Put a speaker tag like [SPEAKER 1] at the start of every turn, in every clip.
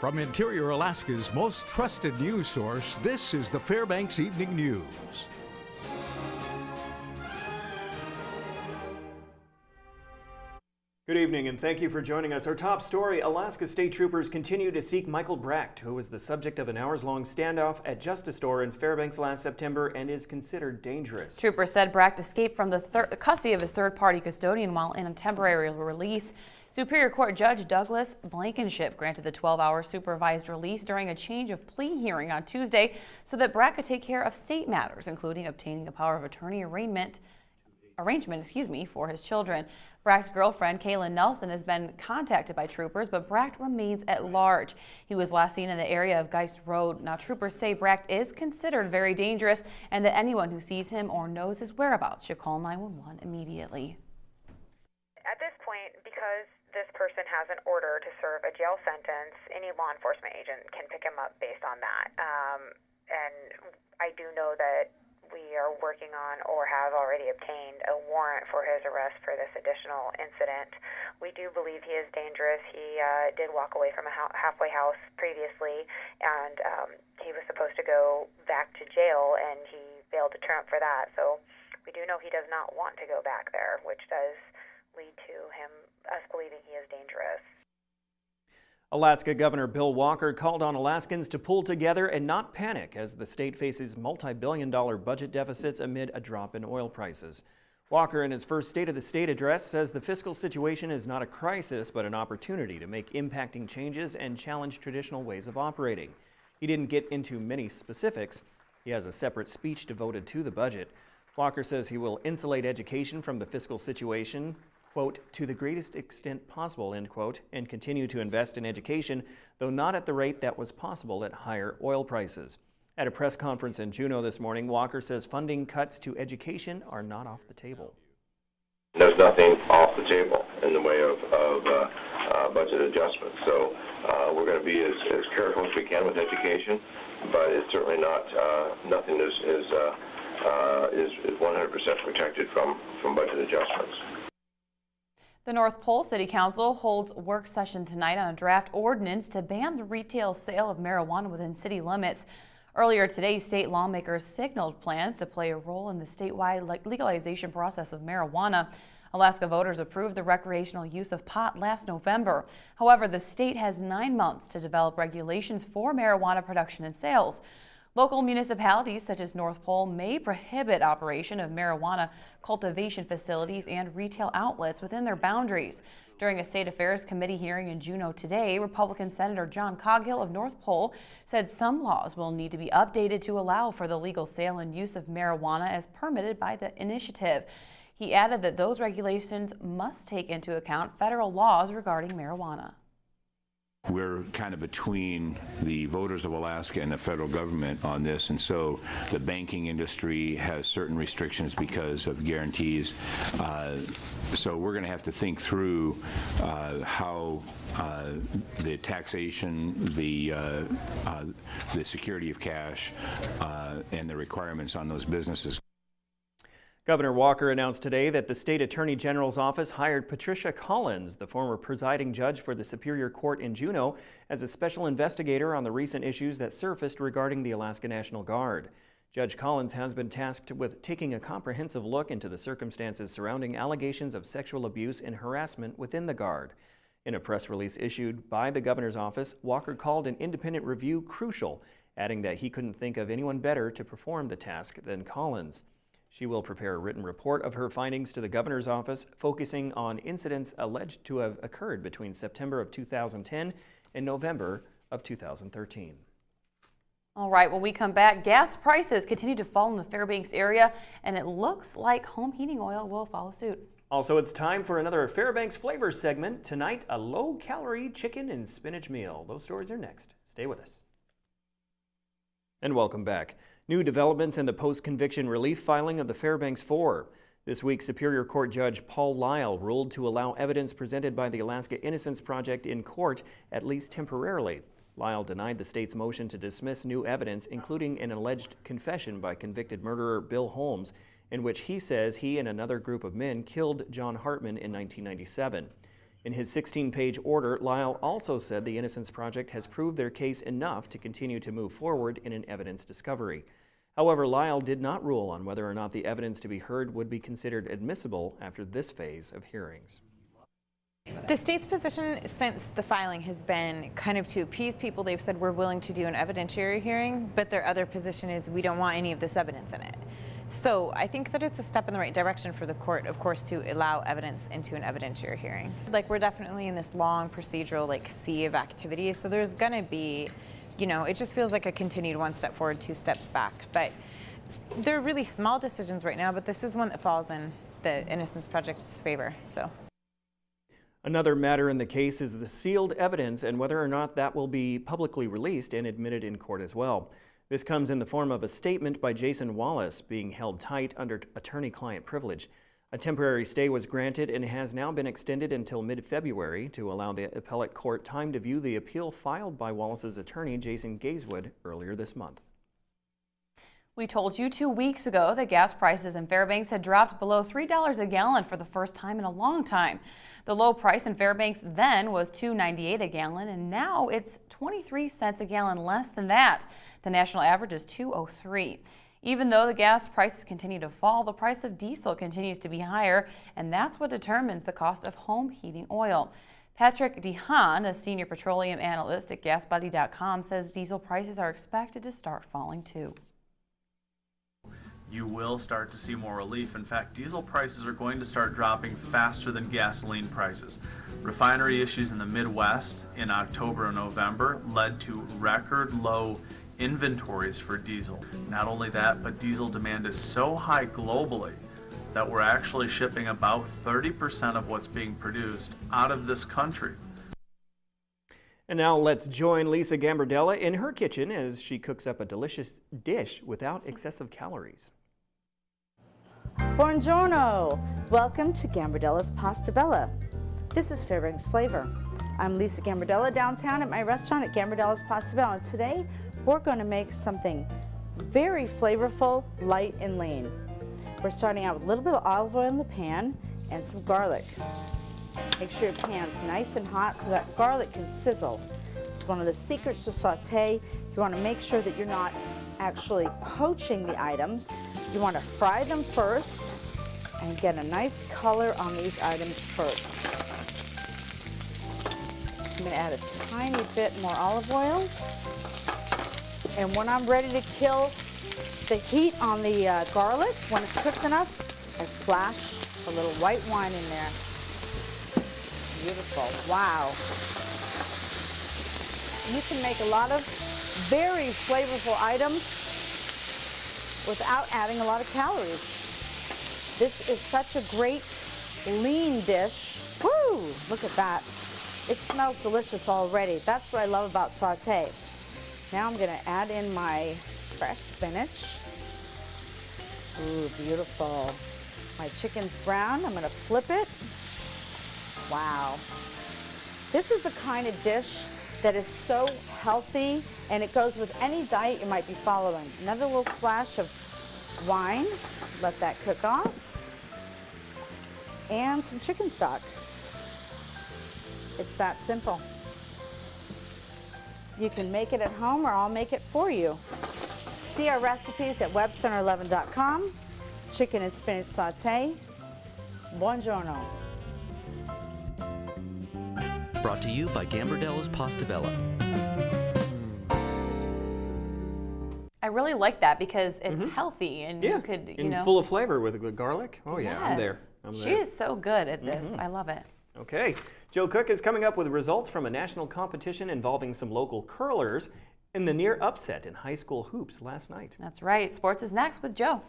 [SPEAKER 1] From Interior Alaska's most trusted news source, this is the Fbx Evening News.
[SPEAKER 2] Good evening and thank you for joining us. Our top story, Alaska State Troopers continue to seek Michael Brecht, who was the subject of an hours-long standoff at Justice Store in Fairbanks last September and is considered dangerous.
[SPEAKER 3] Troopers said Brecht escaped from the custody of his third-party custodian while in a temporary release. Superior Court Judge Douglas Blankenship granted the 12-hour supervised release during a change of plea hearing on Tuesday so that Brecht could take care of state matters, including obtaining a power of attorney arrangement for his children. Brecht's girlfriend, Kaylin Nelson, has been contacted by troopers, but Brecht remains at large. He was last seen in the area of Geist Road. Now, troopers say Brecht is considered very dangerous and that anyone who sees him or knows his whereabouts should call 911 immediately.
[SPEAKER 4] At this point, because this person has an order to serve a jail sentence, any law enforcement agent can pick him up based on that. And I do know that we are working on or have already obtained a warrant for his arrest for this additional incident. We do believe he is dangerous. He did walk away from a halfway house previously, and he was supposed to go back to jail, and he failed to turn up for that. So we do know he does not want to go back there, which does lead to us believing he is dangerous.
[SPEAKER 2] Alaska Governor Bill Walker called on Alaskans to pull together and not panic as the state faces multi-billion-dollar budget deficits amid a drop in oil prices. Walker, in his first State of the State address, says the fiscal situation is not a crisis but an opportunity to make impacting changes and challenge traditional ways of operating. He didn't get into many specifics. He has a separate speech devoted to the budget. Walker says he will insulate education from the fiscal situation, quote, to the greatest extent possible, end quote, and continue to invest in education, though not at the rate that was possible at higher oil prices. At a press conference in Juneau this morning, Walker says funding cuts to education are not off the table.
[SPEAKER 5] There's nothing off the table in the way of budget adjustments. So we're going to be as careful as we can with education, but it's certainly not, nothing is 100% protected from budget adjustments.
[SPEAKER 3] The North Pole City Council holds work session tonight on a draft ordinance to ban the retail sale of marijuana within city limits. Earlier today, state lawmakers signaled plans to play a role in the statewide legalization process of marijuana. Alaska voters approved the recreational use of pot last November. However, the state has 9 months to develop regulations for marijuana production and sales. Local municipalities such as North Pole may prohibit operation of marijuana cultivation facilities and retail outlets within their boundaries. During a State Affairs Committee hearing in Juneau today, Republican Senator John Coghill of North Pole said some laws will need to be updated to allow for the legal sale and use of marijuana as permitted by the initiative. He added that those regulations must take into account federal laws regarding marijuana.
[SPEAKER 6] We're kind of between the voters of Alaska and the federal government on this, and so the banking industry has certain restrictions because of guarantees. So we're going to have to think through how the taxation, the security of cash, and the requirements on those businesses.
[SPEAKER 2] Governor Walker announced today that the State Attorney General's office hired Patricia Collins, the former presiding judge for the Superior Court in Juneau, as a special investigator on the recent issues that surfaced regarding the Alaska National Guard. Judge Collins has been tasked with taking a comprehensive look into the circumstances surrounding allegations of sexual abuse and harassment within the Guard. In a press release issued by the governor's office, Walker called an independent review crucial, adding that he couldn't think of anyone better to perform the task than Collins. She will prepare a written report of her findings to the governor's office, focusing on incidents alleged to have occurred between September of 2010 and November of 2013.
[SPEAKER 3] All right, when we come back, gas prices continue to fall in the Fairbanks area, and it looks like home heating oil will follow suit.
[SPEAKER 2] Also, it's time for another Fairbanks Flavors segment. Tonight, a low-calorie chicken and spinach meal. Those stories are next. Stay with us. And welcome back. New developments in the post-conviction relief filing of the Fairbanks Four. This week, Superior Court Judge Paul Lyle ruled to allow evidence presented by the Alaska Innocence Project in court, at least temporarily. Lyle denied the state's motion to dismiss new evidence, including an alleged confession by convicted murderer Bill Holmes, in which he says he and another group of men killed John Hartman in 1997. In his 16-page order, Lyle also said the Innocence Project has proved their case enough to continue to move forward in an evidence discovery. However, Lyle did not rule on whether or not the evidence to be heard would be considered admissible after this phase of hearings.
[SPEAKER 7] The state's position since the filing has been kind of to appease people. They've said we're willing to do an evidentiary hearing, but their other position is we don't want any of this evidence in it. So I think that it's a step in the right direction for the court, of course, to allow evidence into an evidentiary hearing. Like, we're definitely in this long procedural sea of activities, so there's going to be, it just feels like a continued one step forward, two steps back. But they're really small decisions right now, but this is one that falls in the Innocence Project's favor. So.
[SPEAKER 2] Another matter in the case is the sealed evidence and whether or not that will be publicly released and admitted in court as well. This comes in the form of a statement by Jason Wallace being held tight under attorney-client privilege. A temporary stay was granted and has now been extended until mid-February to allow the appellate court time to view the appeal filed by Wallace's attorney, Jason Gazewood, earlier this month.
[SPEAKER 3] We told you 2 weeks ago that gas prices in Fairbanks had dropped below $3 a gallon for the first time in a long time. The low price in Fairbanks then was $2.98 a gallon, and now it's 23 cents a gallon less than that. The national average is $2.03. Even though the gas prices continue to fall, the price of diesel continues to be higher, and that's what determines the cost of home heating oil. Patrick DeHaan, a senior petroleum analyst at GasBuddy.com, says diesel prices are expected to start falling too.
[SPEAKER 8] You will start to see more relief. In fact, diesel prices are going to start dropping faster than gasoline prices. Refinery issues in the Midwest in October and November led to record low inventories for diesel. Not only that, but diesel demand is so high globally that we're actually shipping about 30% of what's being produced out of this country.
[SPEAKER 2] And now let's join Lisa Gambardella in her kitchen as she cooks up a delicious dish without excessive calories.
[SPEAKER 9] Buongiorno! Welcome to Gambardella's Pasta Bella. This is Fairbanks Flavor. I'm Lisa Gambardella downtown at my restaurant at Gambardella's Pasta Bella. And today we're going to make something very flavorful, light and lean. We're starting out with a little bit of olive oil in the pan and some garlic. Make sure your pan's nice and hot so that garlic can sizzle. One of the secrets to saute, you want to make sure that you're not actually poaching the items. You want to fry them first and get a nice color on these items first. I'm going to add a tiny bit more olive oil. And when I'm ready to kill the heat on the garlic, when it's cooked enough, I flash a little white wine in there. Beautiful. Wow. You can make a lot of very flavorful items without adding a lot of calories. This is such a great lean dish. Woo! Look at that. It smells delicious already. That's what I love about saute. Now I'm going to add in my fresh spinach. Ooh, beautiful. My chicken's brown. I'm going to flip it. Wow. This is the kind of dish that is so healthy, and it goes with any diet you might be following. Another little splash of wine. Let that cook off. And some chicken stock. It's that simple. You can make it at home, or I'll make it for you. See our recipes at webcenter11.com. Chicken and spinach saute. Buongiorno.
[SPEAKER 10] Brought to you by Gambardella's Pasta Bella.
[SPEAKER 3] I really like that because it's healthy and you could,
[SPEAKER 2] full of flavor with the garlic. Oh yeah, I'm there.
[SPEAKER 3] She is so good at this. I love it.
[SPEAKER 2] Okay, Joe Cook is coming up with results from a national competition involving some local curlers in the near upset in high school hoops last night.
[SPEAKER 3] That's right. Sports is next with Joe.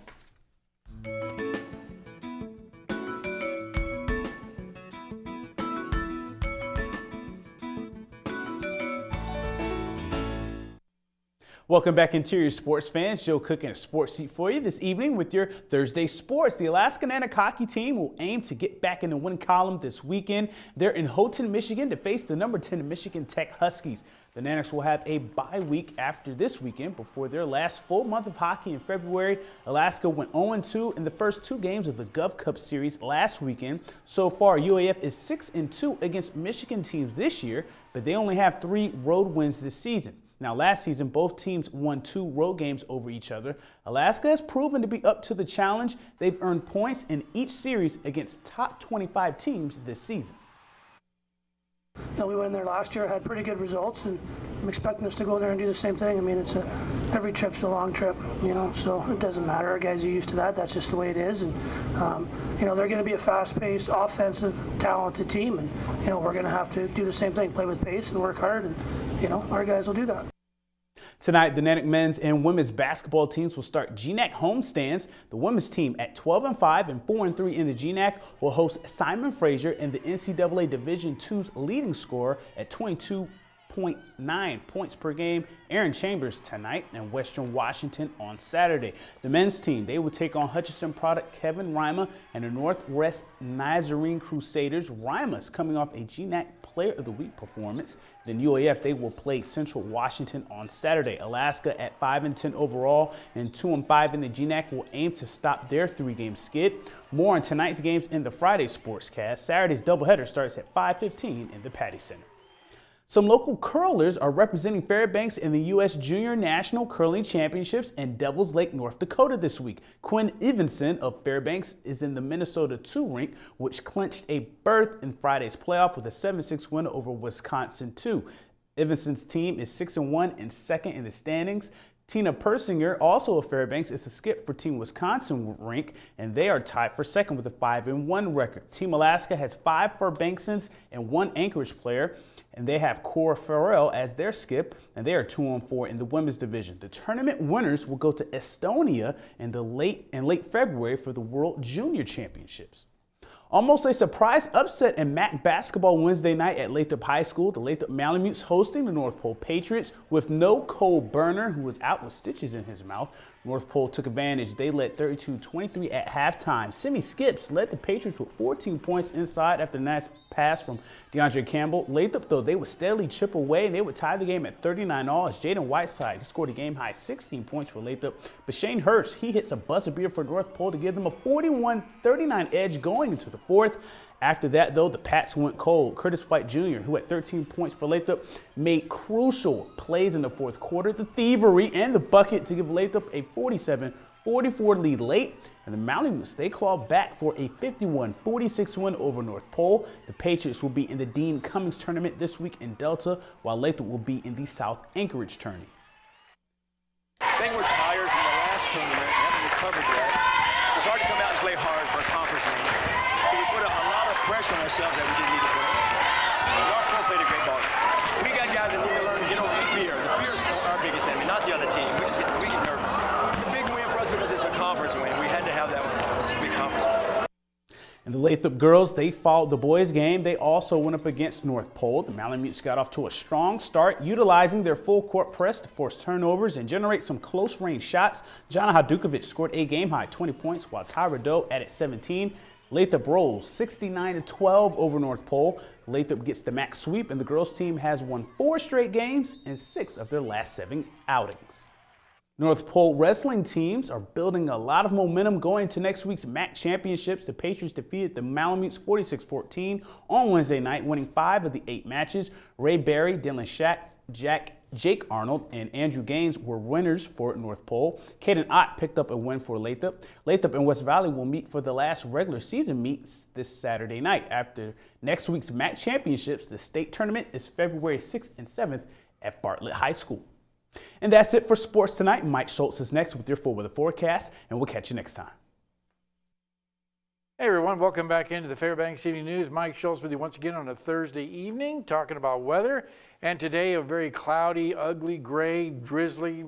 [SPEAKER 11] Welcome back, Interior Sports fans. Joe cooking a sports seat for you this evening with your Thursday sports. The Alaska Nanac hockey team will aim to get back in the win column this weekend. They're in Houghton, Michigan to face the number 10 Michigan Tech Huskies. The Nanacs will have a bye week after this weekend before their last full month of hockey in February. Alaska went 0-2 in the first 2 games of the Gov Cup series last weekend. So far, UAF is 6-2 against Michigan teams this year, but they only have 3 road wins this season. Now, last season, both teams won 2 road games over each other. Alaska has proven to be up to the challenge. They've earned points in each series against top 25 teams this season.
[SPEAKER 12] We went in there last year, had pretty good results, and I'm expecting us to go there and do the same thing. I mean, every trip's a long trip, so it doesn't matter. Our guys are used to that. That's just the way it is. And, they're going to be a fast-paced, offensive, talented team, and, we're going to have to do the same thing, play with pace and work hard, and, our guys will do that.
[SPEAKER 11] Tonight, the Nanac men's and women's basketball teams will start GNAC homestands. The women's team at 12-5 and 4-3 in the GNAC will host Simon Fraser and the NCAA Division II's leading scorer at 22.9 points per game, Aaron Chambers, tonight, and Western Washington on Saturday. The men's team, they will take on Hutchinson product Kevin Rima and the Northwest Nazarene Crusaders. Rima's coming off a GNAC Player of the Week performance. Then UAF, they will play Central Washington on Saturday. Alaska at 5-10 overall and 2-5 in the GNAC will aim to stop their 3-game skid. More on tonight's games in the Friday Sportscast. Saturday's doubleheader starts at 5:15 in the Patty Center. Some local curlers are representing Fairbanks in the U.S. Junior National Curling Championships in Devils Lake, North Dakota this week. Quinn Evenson of Fairbanks is in the Minnesota 2 rink, which clinched a berth in Friday's playoff with a 7-6 win over Wisconsin 2. Evenson's team is 6-1 and second in the standings. Tina Persinger, also of Fairbanks, is the skip for Team Wisconsin rink, and they are tied for second with a 5-1 record. Team Alaska has 5 Fairbanksans and 1 Anchorage player, and they have Cora Farrell as their skip, and they are 2-4 in the women's division. The tournament winners will go to Estonia in late February for the World Junior Championships. Almost a surprise upset in MAC basketball Wednesday night at Lathrop High School. The Lathrop Malamutes hosting the North Pole Patriots with no Cole Burner, who was out with stitches in his mouth. North Pole took advantage. They led 32-23 at halftime. Simi Skips led the Patriots with 14 points inside after a nice pass from DeAndre Campbell. Lathrop, though, they would steadily chip away, and they would tie the game at 39-all as Jaden Whiteside scored a game-high 16 points for Lathrop. But Shane Hurst, he hits a buzzer beater for North Pole to give them a 41-39 edge going into the fourth. After that, though, the Pats went cold. Curtis White Jr., who had 13 points for Lathrop, made crucial plays in the fourth quarter. The thievery and the bucket to give Lathrop a 47-44 lead late. And the Malamutes, they clawed back for a 51-46 win over North Pole. The Patriots will be in the Dean Cummings tournament this week in Delta, while Lathrop will be in the South Anchorage tourney.
[SPEAKER 13] I think we're tired from the last tournament. We haven't recovered yet. It's hard to come out and play hard for a conference game. So we put a lot of pressure on ourselves that we didn't need to put on ourselves. North Pole played a great ball. We got guys that need to learn to get over the fear. The fear is our biggest enemy, not the other team. We get nervous. The big win for us because it's a conference win. We had to have that one. It's a big conference win.
[SPEAKER 11] And the Lathrop girls, they followed the boys' game. They also went up against North Pole. The Malamutes got off to a strong start, utilizing their full court press to force turnovers and generate some close-range shots. Jana Hadukovic scored a game-high 20 points, while Tyra Doe added 17. Lathrop rolls 69-12 over North Pole. Lathrop gets the MAC sweep, and the girls' team has won 4 straight games in 6 of their last 7 outings. North Pole wrestling teams are building a lot of momentum going into next week's MAC championships. The Patriots defeated the Malamutes 46-14 on Wednesday night, winning 5 of the 8 matches. Ray Berry, Dylan Shack, Jake Arnold, and Andrew Gaines were winners for North Pole. Caden Ott picked up a win for Lathrop. Lathrop and West Valley will meet for the last regular season meets this Saturday night. After next week's MAC championships, the state tournament is February 6th and 7th at Bartlett High School. And that's it for sports tonight. Mike Schultz is next with your full weather forecast, and we'll catch you next time.
[SPEAKER 14] Hey everyone, welcome back into the Fbx Evening News. Mike Schultz with you once again on a Thursday evening, talking about weather. And today a very cloudy, ugly, gray, drizzly,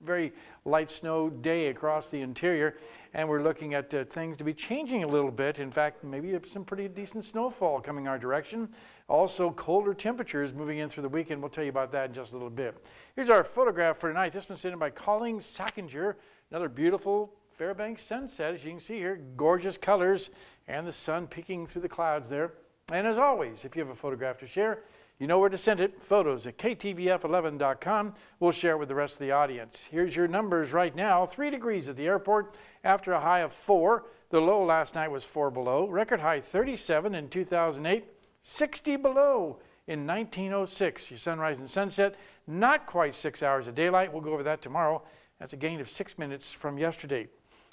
[SPEAKER 14] very light snow day across the interior, and we're looking at things to be changing a little bit. In fact, maybe some pretty decent snowfall coming our direction. Also colder temperatures moving in through the weekend. We'll tell you about that in just a little bit. Here's our photograph for tonight. This one's sent in by Colleen Sackinger. Another beautiful Fairbanks sunset, as you can see here. Gorgeous colors and the sun peeking through the clouds there. And as always, if you have a photograph to share, you know where to send it. Photos at ktvf11.com. We'll share it with the rest of the audience. Here's your numbers right now. 3 degrees at the airport after a high of 4. The low last night was 4 below. Record high 37 in 2008. 60 below in 1906. Your sunrise and sunset, not quite 6 hours of daylight. We'll go over that tomorrow. That's a gain of 6 minutes from yesterday.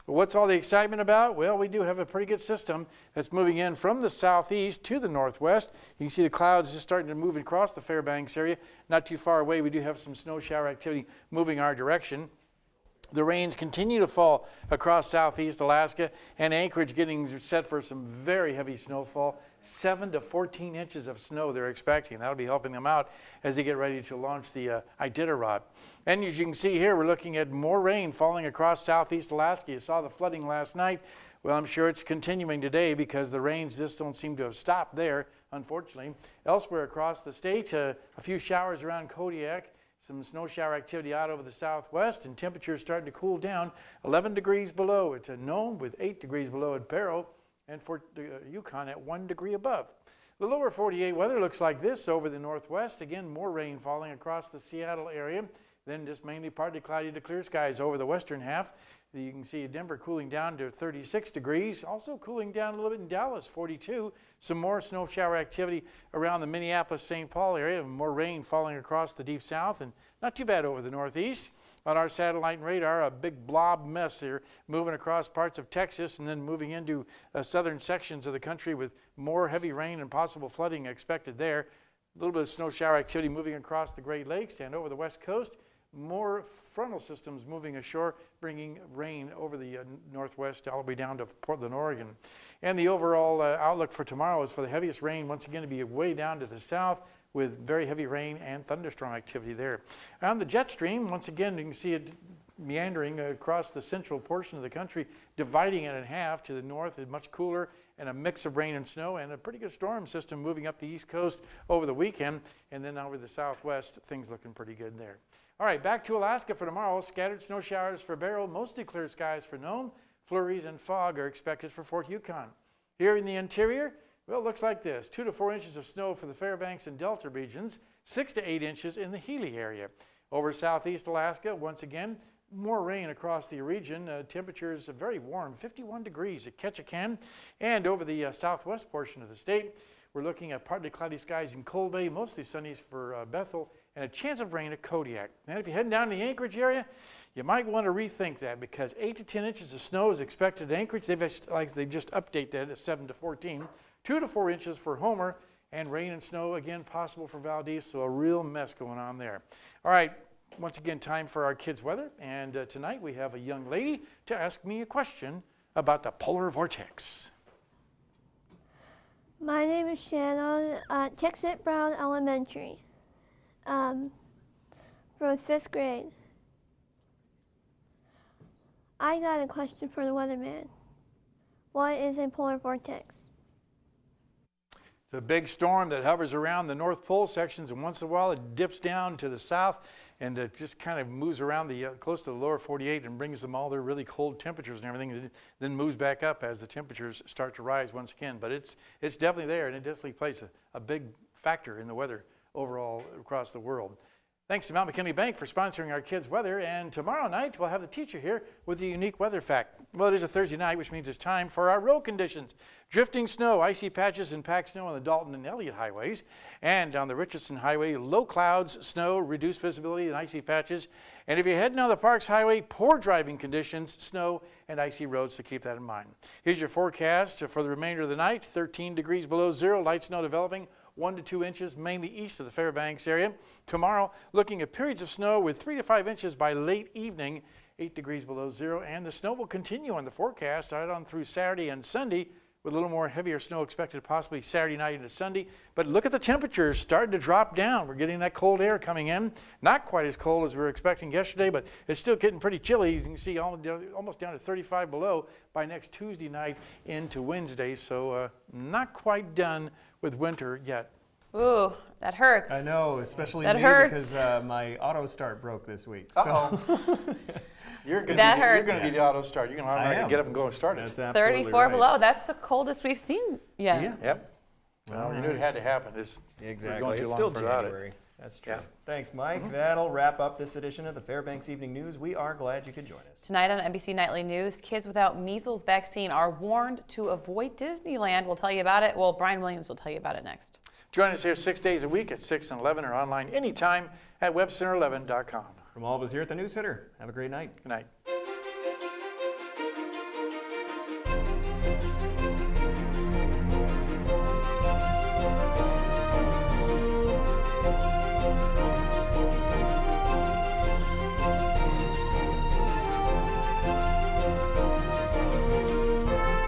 [SPEAKER 14] What's all the excitement about? Well, we do have a pretty good system that's moving in from the southeast to the northwest. You can see the clouds just starting to move across the Fairbanks area. Not too far away, we do have some snow shower activity moving our direction. The rains continue to fall across southeast Alaska, and Anchorage getting set for some very heavy snowfall. 7 to 14 inches of snow they're expecting. That'll be helping them out as they get ready to launch the Iditarod. And as you can see here, we're looking at more rain falling across southeast Alaska. You saw the flooding last night. Well, I'm sure it's continuing today because the rains just don't seem to have stopped there, unfortunately. Elsewhere across the state, a few showers around Kodiak. Some snow shower activity out over the southwest, and temperatures starting to cool down. 11 degrees below at Nome, with 8 degrees below at Barrow, and for Yukon at 1 degree above. The lower 48 weather looks like this over the northwest. Again, more rain falling across the Seattle area. Then just mainly partly cloudy to clear skies over the western half. You can see Denver cooling down to 36 degrees. Also cooling down a little bit in Dallas, 42. Some more snow shower activity around the Minneapolis-St. Paul area. More rain falling across the deep south, and not too bad over the northeast. On our satellite and radar, a big blob mess here moving across parts of Texas and then moving into southern sections of the country with more heavy rain and possible flooding expected there. A little bit of snow shower activity moving across the Great Lakes and over the west coast. More frontal systems moving ashore, bringing rain over the northwest all the way down to Portland, Oregon. And the overall outlook for tomorrow is for the heaviest rain once again to be way down to the south, with very heavy rain and thunderstorm activity there. On the jet stream, once again, you can see it meandering across the central portion of the country, dividing it in half. To the north is much cooler and a mix of rain and snow, and a pretty good storm system moving up the east coast over the weekend, and then over the southwest, things looking pretty good there. All right, back to Alaska for tomorrow. Scattered snow showers for Barrow, mostly clear skies for Nome. Flurries and fog are expected for Fort Yukon. Here in the interior, well, it looks like this. 2 to 4 inches of snow for the Fairbanks and Delta regions, 6 to 8 inches in the Healy area. Over southeast Alaska, once again, more rain across the region. Temperatures very warm, 51 degrees at Ketchikan. And over the southwest portion of the state, we're looking at partly cloudy skies in Cold Bay, mostly sunny for Bethel, and a chance of rain at Kodiak. And if you're heading down to the Anchorage area, you might want to rethink that, because 8 to 10 inches of snow is expected at Anchorage. They've just updated that at 7 to 14. 2 to 4 inches for Homer, and rain and snow again possible for Valdez, so a real mess going on there. All right, once again, time for our kids' weather, and tonight we have a young lady to ask me a question about the polar vortex.
[SPEAKER 15] My name is Shannon at Texas Brown Elementary, from 5th grade. I got a question for the weatherman. What is a polar vortex?
[SPEAKER 14] It's a big storm that hovers around the North Pole sections, and once in a while it dips down to the south, and it just kind of moves around the close to the lower 48 and brings them all their really cold temperatures and everything, and then moves back up as the temperatures start to rise once again. But it's definitely there, and it definitely plays a big factor in the weather overall across the world. Thanks to Mount McKinley Bank for sponsoring our kids' weather. And tomorrow night, we'll have the teacher here with a unique weather fact. Well, it is a Thursday night, which means it's time for our road conditions. Drifting snow, icy patches, and packed snow on the Dalton and Elliott highways. And on the Richardson Highway, low clouds, snow, reduced visibility, and icy patches. And if you're heading on the Parks Highway, poor driving conditions, snow, and icy roads, so keep that in mind. Here's your forecast for the remainder of the night. 13 degrees below zero, light snow developing. 1 to 2 inches, mainly east of the Fairbanks area. Tomorrow, looking at periods of snow with 3 to 5 inches by late evening, 8 degrees below zero. And the snow will continue on the forecast right on through Saturday and Sunday, with a little more heavier snow expected possibly Saturday night into Sunday. But look at the temperatures starting to drop down. We're getting that cold air coming in. Not quite as cold as we were expecting yesterday, but it's still getting pretty chilly. You can see almost down to 35 below by next Tuesday night into Wednesday. So not quite done with winter yet.
[SPEAKER 3] Ooh, that hurts.
[SPEAKER 2] I know, especially
[SPEAKER 3] that
[SPEAKER 2] me
[SPEAKER 3] hurts.
[SPEAKER 2] because my auto start broke this week.
[SPEAKER 14] So. You're going to be the auto start. You're going to get up and go and start it.
[SPEAKER 2] That's absolutely
[SPEAKER 3] 34
[SPEAKER 2] right.
[SPEAKER 3] below. That's the coldest we've seen yet.
[SPEAKER 2] Yeah.
[SPEAKER 14] Yep. Well, you knew it had to happen.
[SPEAKER 2] Exactly.
[SPEAKER 14] Going too
[SPEAKER 2] It's
[SPEAKER 14] long
[SPEAKER 2] still
[SPEAKER 14] without
[SPEAKER 2] January.
[SPEAKER 14] it.
[SPEAKER 2] That's true.
[SPEAKER 14] Yeah.
[SPEAKER 2] Thanks, Mike. That'll wrap up this edition of the Fbx Evening News. We are glad you could join us.
[SPEAKER 3] Tonight on NBC Nightly News, kids without measles vaccine are warned to avoid Disneyland. We'll tell you about it. Well, Brian Williams will tell you about it next.
[SPEAKER 14] Join us here 6 days a week at 6 and 11 or online anytime at webcenter11.com.
[SPEAKER 2] From all of us here at the News Center, have a great night.
[SPEAKER 14] Good night.